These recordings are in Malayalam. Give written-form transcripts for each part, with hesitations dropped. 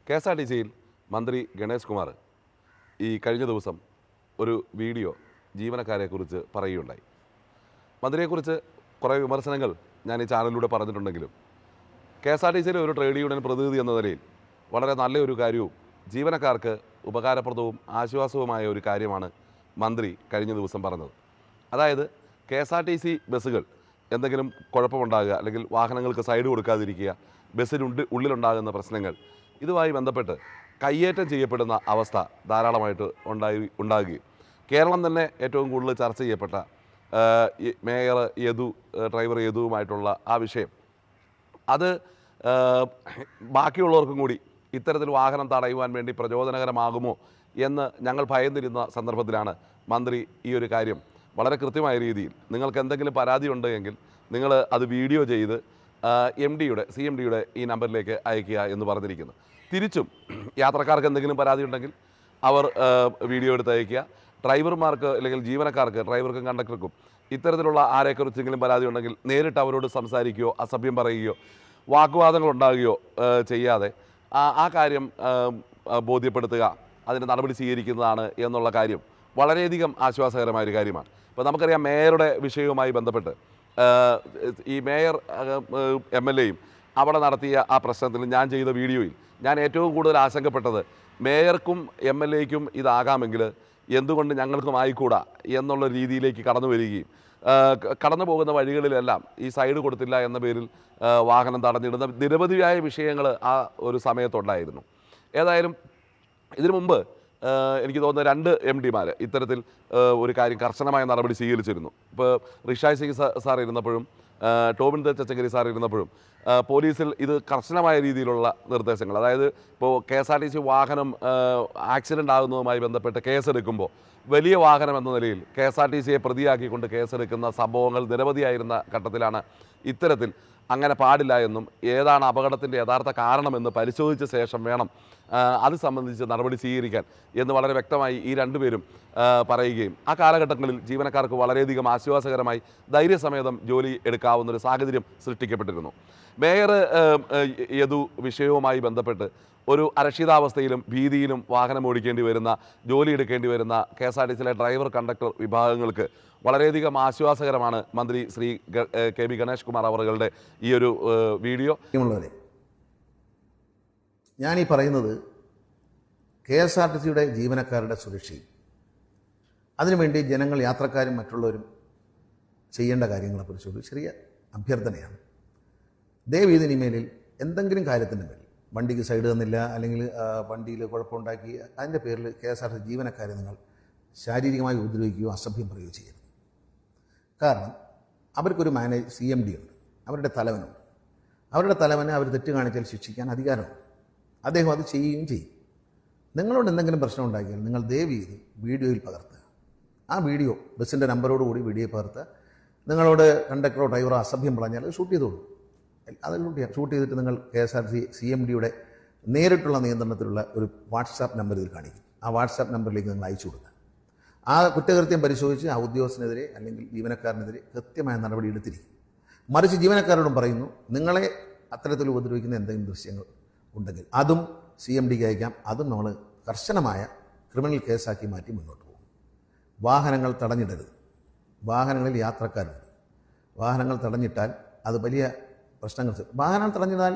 കെ.എസ്.ആർ.ടി.സിയിൽ മന്ത്രി ഗണേഷ് കുമാർ ഈ കഴിഞ്ഞ ദിവസം ഒരു വീഡിയോ ജീവനക്കാരെക്കുറിച്ച് പറയുകയുണ്ടായി. മന്ത്രിയെക്കുറിച്ച് കുറേ വിമർശനങ്ങൾ ഞാൻ ഈ ചാനലിലൂടെ പറഞ്ഞിട്ടുണ്ടെങ്കിലും കെ.എസ്.ആർ.ടി.സിയിലെ ഒരു ട്രേഡ് യൂണിയൻ പ്രതിനിധി എന്ന നിലയിൽ വളരെ നല്ലൊരു കാര്യവും ജീവനക്കാർക്ക് ഉപകാരപ്രദവും ആശ്വാസവുമായ ഒരു കാര്യമാണ് മന്ത്രി കഴിഞ്ഞ ദിവസം പറഞ്ഞത്. അതായത് കെ.എസ്.ആർ.ടി.സി ബസ്സുകൾ എന്തെങ്കിലും കുഴപ്പമുണ്ടാകുക, അല്ലെങ്കിൽ വാഹനങ്ങൾക്ക് സൈഡ് കൊടുക്കാതിരിക്കുക, ഉള്ളിലുണ്ടാകുന്ന പ്രശ്നങ്ങൾ, ഇതുമായി ബന്ധപ്പെട്ട് കയ്യേറ്റം ചെയ്യപ്പെടുന്ന അവസ്ഥ ധാരാളമായിട്ട് ഉണ്ടാകുകയും കേരളം തന്നെ ഏറ്റവും കൂടുതൽ ചർച്ച ചെയ്യപ്പെട്ട മേയർ ഡ്രൈവർ യദുവുമായിട്ടുള്ള ആ വിഷയം, അത് ബാക്കിയുള്ളവർക്കും കൂടി ഇത്തരത്തിൽ വാഹനം തടയുവാൻ വേണ്ടി പ്രചോദനകരമാകുമോ എന്ന് ഞങ്ങൾ ഭയന്നിരുന്ന സന്ദർഭത്തിലാണ് മന്ത്രി ഈ ഒരു കാര്യം വളരെ കൃത്യമായ രീതിയിൽ, നിങ്ങൾക്ക് എന്തെങ്കിലും പരാതി ഉണ്ടെങ്കിൽ നിങ്ങൾ അത് വീഡിയോ ചെയ്ത് CMDയുടെ ഈ നമ്പറിലേക്ക് അയയ്ക്കുക എന്ന് പറഞ്ഞിരിക്കുന്നത്. തിരിച്ചും യാത്രക്കാർക്ക് എന്തെങ്കിലും പരാതി ഉണ്ടെങ്കിൽ അവർ വീഡിയോ എടുത്ത് അയയ്ക്കുക. ഡ്രൈവർമാർക്ക് അല്ലെങ്കിൽ ജീവനക്കാർക്ക്, ഡ്രൈവർക്കും കണ്ടക്ടർക്കും ഇത്തരത്തിലുള്ള ആരെക്കുറിച്ചെങ്കിലും പരാതി ഉണ്ടെങ്കിൽ നേരിട്ട് അവരോട് സംസാരിക്കുകയോ അസഭ്യം പറയുകയോ വാഗ്വാദങ്ങൾ ഉണ്ടാകുകയോ ചെയ്യാതെ ആ കാര്യം ബോധ്യപ്പെടുത്തുക, അതിന് നടപടി സ്വീകരിക്കുന്നതാണ് എന്നുള്ള കാര്യം വളരെയധികം ആശ്വാസകരമായൊരു കാര്യമാണ്. ഇപ്പോൾ നമുക്കറിയാം, മേയറുടെ വിഷയവുമായി ബന്ധപ്പെട്ട് ഈ മേയർ MLAയും അവിടെ നടത്തിയ ആ പ്രശ്നത്തിൽ ഞാൻ ചെയ്ത വീഡിയോയിൽ ഞാൻ ഏറ്റവും കൂടുതൽ ആശങ്കപ്പെട്ടത് മേയർക്കും MLAയ്ക്കും ഇതാകാമെങ്കിൽ എന്തുകൊണ്ട് ഞങ്ങൾക്കും ആയിക്കൂടാ എന്നുള്ള രീതിയിലേക്ക് കടന്നു വരികയും കടന്നു പോകുന്ന വഴികളിലെല്ലാം ഈ സൈഡ് കൊടുത്തില്ല എന്ന പേരിൽ വാഹനം തടഞ്ഞിടുന്ന നിരവധിയായ വിഷയങ്ങൾ ആ ഒരു സമയത്തുണ്ടായിരുന്നു. ഏതായാലും ഇതിനു മുമ്പ് എനിക്ക് തോന്നുന്ന 2 MDമാർ ഇത്തരത്തിൽ ഒരു കാര്യം കർശനമായ നടപടി സ്വീകരിച്ചിരുന്നു. ഇപ്പോൾ റിഷായ് സിംഗ് സാർ ഇരുന്നപ്പോഴും ടോബിൻ തച്ചങ്കരി സാർ ഇരുന്നപ്പോഴും പോലീസിൽ ഇത് കർശനമായ രീതിയിലുള്ള നിർദ്ദേശങ്ങൾ, അതായത് ഇപ്പോൾ KSRTC വാഹനം ആക്സിഡൻ്റ് ആകുന്നതുമായി ബന്ധപ്പെട്ട് കേസെടുക്കുമ്പോൾ വലിയ വാഹനം എന്ന നിലയിൽ KSRTCയെ പ്രതിയാക്കിക്കൊണ്ട് കേസെടുക്കുന്ന സംഭവങ്ങൾ നിരവധിയായിരുന്ന ഘട്ടത്തിലാണ് ഇത്തരത്തിൽ അങ്ങനെ പാടില്ല എന്നും ഏതാണ് അപകടത്തിൻ്റെ യഥാർത്ഥ കാരണമെന്ന് പരിശോധിച്ച ശേഷം വേണം അത് സംബന്ധിച്ച് നടപടി സ്വീകരിക്കാൻ എന്ന് വളരെ വ്യക്തമായി ഈ 2 പേരും പറയുകയും ആ കാലഘട്ടങ്ങളിൽ ജീവനക്കാർക്ക് വളരെയധികം ആശ്വാസകരമായി ധൈര്യസമേതം ജോലി എടുക്കാവുന്നൊരു സാഹചര്യം സൃഷ്ടിക്കപ്പെട്ടിരുന്നു. മേയർ യദു വിഷയവുമായി ബന്ധപ്പെട്ട് ഒരു അരക്ഷിതാവസ്ഥയിലും ഭീതിയിലും വാഹനം ഓടിക്കേണ്ടി വരുന്ന, ജോലി എടുക്കേണ്ടി വരുന്ന KSRTCയിലെ ഡ്രൈവർ കണ്ടക്ടർ വിഭാഗങ്ങൾക്ക് വളരെയധികം ആശ്വാസകരമാണ് മന്ത്രി ശ്രീ KB ഗണേഷ് കുമാർ അവറുകളുടെ ഈ ഒരു വീഡിയോ. ഞാനീ പറയുന്നത് KSRTCയുടെ ജീവനക്കാരുടെ സുരക്ഷയും അതിനുവേണ്ടി ജനങ്ങൾ, യാത്രക്കാരും മറ്റുള്ളവരും ചെയ്യേണ്ട കാര്യങ്ങളെക്കുറിച്ച് ഒരു ചെറിയ അഭ്യർത്ഥനയാണ്. ദയവ് ഇതിനിമേലിൽ എന്തെങ്കിലും കാര്യത്തിൻ്റെ മേൽ വണ്ടിക്ക് സൈഡ് തന്നില്ല, അല്ലെങ്കിൽ വണ്ടിയിൽ കുഴപ്പമുണ്ടാക്കി, അതിൻ്റെ പേരിൽ KSRTC ജീവനക്കാരെ നിങ്ങൾ ശാരീരികമായി ഉപദ്രവിക്കുകയോ അസഭ്യം പറയുകയോ ചെയ്യരുത്. കാരണം അവർക്കൊരു CMD ഉണ്ട്, അവരുടെ തലവനുണ്ട്. അവരുടെ തലവനെ അവർ തെറ്റ് കാണിച്ചാൽ ശിക്ഷിക്കാൻ അധികാരമുണ്ട്. അദ്ദേഹം അത് ചെയ്യുകയും ചെയ്യും. നിങ്ങളോട് എന്തെങ്കിലും പ്രശ്നം ഉണ്ടാക്കിയാൽ നിങ്ങൾ ദയവ് ചെയ്ത് വീഡിയോയിൽ പകർത്തുക. ആ വീഡിയോ ബസ്സിൻ്റെ നമ്പറോടുകൂടി വീഡിയോ പകർത്തുക. നിങ്ങളോട് കണ്ടക്ടറോ ഡ്രൈവറോ അസഭ്യം പറഞ്ഞാൽ അത് ഷൂട്ട് ചെയ്തോളൂ. അത് ഷൂട്ട് ചെയ്തിട്ട് നിങ്ങൾ KSRTC CMDയുടെ നേരിട്ടുള്ള നിയന്ത്രണത്തിലുള്ള ഒരു വാട്സാപ്പ് നമ്പർ ഇതിൽ കാണിക്കും. ആ വാട്സാപ്പ് നമ്പറിലേക്ക് നിങ്ങൾ അയച്ചു കൊടുക്കുക. ആ കുറ്റകൃത്യം പരിശോധിച്ച് ആ ഉദ്യോഗസ്ഥനെതിരെ അല്ലെങ്കിൽ ജീവനക്കാരനെതിരെ കൃത്യമായ നടപടി എടുത്തിരിക്കും. മറിച്ച് ജീവനക്കാരോടും പറയുന്നു, നിങ്ങളെ അത്തരത്തിൽ ഉപദ്രവിക്കുന്ന എന്തെങ്കിലും ദൃശ്യങ്ങൾ ഉണ്ടെങ്കിൽ അതും CMDക്ക് അയക്കാം. അതും നമ്മൾ കർശനമായ ക്രിമിനൽ കേസാക്കി മാറ്റി മുന്നോട്ട് പോകും. വാഹനങ്ങൾ തടഞ്ഞിടരുത്. വാഹനങ്ങളിൽ യാത്രക്കാരുണ്ട്. വാഹനങ്ങൾ തടഞ്ഞിട്ടാൽ അത് വലിയ പ്രശ്നങ്ങൾ. വാഹനം തടഞ്ഞിട്ടാൽ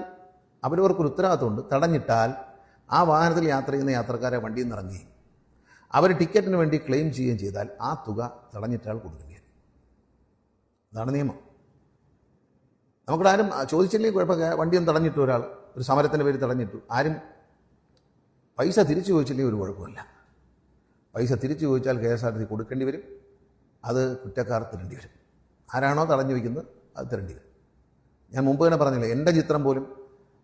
അവരവർക്കൊരു ഉത്തരവാദിത്തമുണ്ട്. തടഞ്ഞിട്ടാൽ ആ വാഹനത്തിൽ യാത്ര ചെയ്യുന്ന യാത്രക്കാരെ വണ്ടിയിൽ നിന്ന് ഇറങ്ങുകയും അവർ ടിക്കറ്റിന് വേണ്ടി ക്ലെയിം ചെയ്യുകയും ചെയ്താൽ ആ തുക തടഞ്ഞിട്ടാൽ കൊടുക്കേണ്ടി വരും. അതാണ് നിയമം. നമുക്കിടാരും ചോദിച്ചില്ലെങ്കിൽ കുഴപ്പമില്ല. വണ്ടിയൊന്നും തടഞ്ഞിട്ടു, ഒരാൾ ഒരു സമരത്തിൻ്റെ പേര് തടഞ്ഞിട്ടു, ആരും പൈസ തിരിച്ചു ചോദിച്ചില്ലെങ്കിൽ ഒരു കുഴപ്പമില്ല. പൈസ തിരിച്ചു ചോദിച്ചാൽ KSRTC കൊടുക്കേണ്ടി വരും. അത് കുറ്റക്കാർ തരേണ്ടി വരും. ആരാണോ തടഞ്ഞു വയ്ക്കുന്നത് അത് തരേണ്ടി വരും. ഞാൻ മുമ്പ് തന്നെ പറഞ്ഞില്ല, എൻ്റെ ചിത്രം പോലും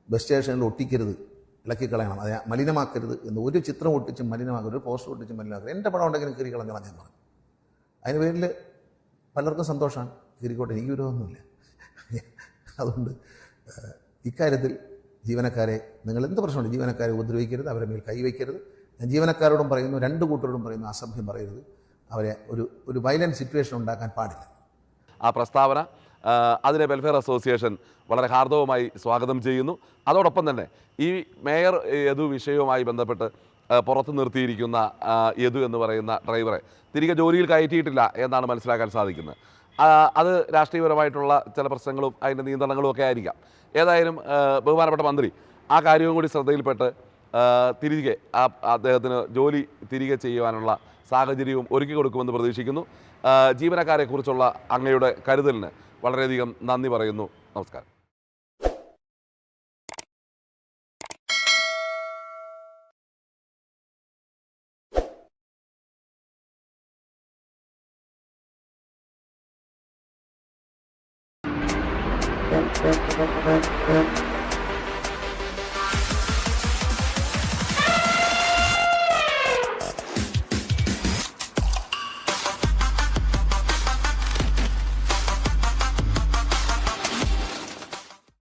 ബസ് സ്റ്റേഷനിൽ ഒട്ടിക്കരുത്, ഇളക്കിക്കളയണം, അത് മലിനമാക്കരുത് എന്ന്. ഒരു ചിത്രം ഒട്ടിച്ച് മലിനമാക്കരുത്, ഒരു പോസ്റ്റർ ഒട്ടിച്ച് മലിനമാക്കരുത്. എൻ്റെ പടം ഉണ്ടെങ്കിലും കീറിക്കളഞ്ഞാൽ ഞാൻ പറഞ്ഞു. അതിന് പേരിൽ പലർക്കും സന്തോഷമാണ്. കീറിക്കോട്ടെ, എനിക്ക് വിരോധമൊന്നുമില്ല. അതുകൊണ്ട് ഇക്കാര്യത്തിൽ ജീവനക്കാരെ, നിങ്ങൾ എന്ത് പ്രശ്നമുണ്ട്, ജീവനക്കാരെ ഉപദ്രവിക്കരുത്, അവരെ മേൽ കൈവയ്ക്കരുത്. ഞാൻ ജീവനക്കാരോടും പറയുന്നു, 2 കൂട്ടരോടും പറയുന്നു, അസഭ്യം പറയരുത്. അവരെ ഒരു വയലൻറ്റ് സിറ്റുവേഷൻ ഉണ്ടാക്കാൻ പാടില്ല. ആ പ്രസ്താവന അതിനെ വെൽഫെയർ അസോസിയേഷൻ വളരെ ഹാർദവമായി സ്വാഗതം ചെയ്യുന്നു. അതോടൊപ്പം തന്നെ ഈ മേയർ യദു വിഷയവുമായി ബന്ധപ്പെട്ട് പുറത്ത് നിർത്തിയിരിക്കുന്ന യദു എന്ന് പറയുന്ന ഡ്രൈവറെ തിരികെ ജോലിയിൽ കയറ്റിയിട്ടില്ല എന്നാണ് മനസ്സിലാക്കാൻ സാധിക്കുന്നത്. അത് രാഷ്ട്രീയപരമായിട്ടുള്ള ചില പ്രശ്നങ്ങളും അതിൻ്റെ നിയന്ത്രണങ്ങളും ഒക്കെ ആയിരിക്കാം. ഏതായാലും ബഹുമാനപ്പെട്ട മന്ത്രി ആ കാര്യവും കൂടി ശ്രദ്ധയിൽപ്പെട്ട് തിരികെ അദ്ദേഹത്തിന് ജോലി തിരികെ ചെയ്യുവാനുള്ള സാഹചര്യവും ഒരുക്കി കൊടുക്കുമെന്ന് പ്രതീക്ഷിക്കുന്നു. ജീവനക്കാരെക്കുറിച്ചുള്ള അങ്ങയുടെ കരുതലിന് വളരെയധികം നന്ദി പറയുന്നു. നമസ്കാരം. Thank you.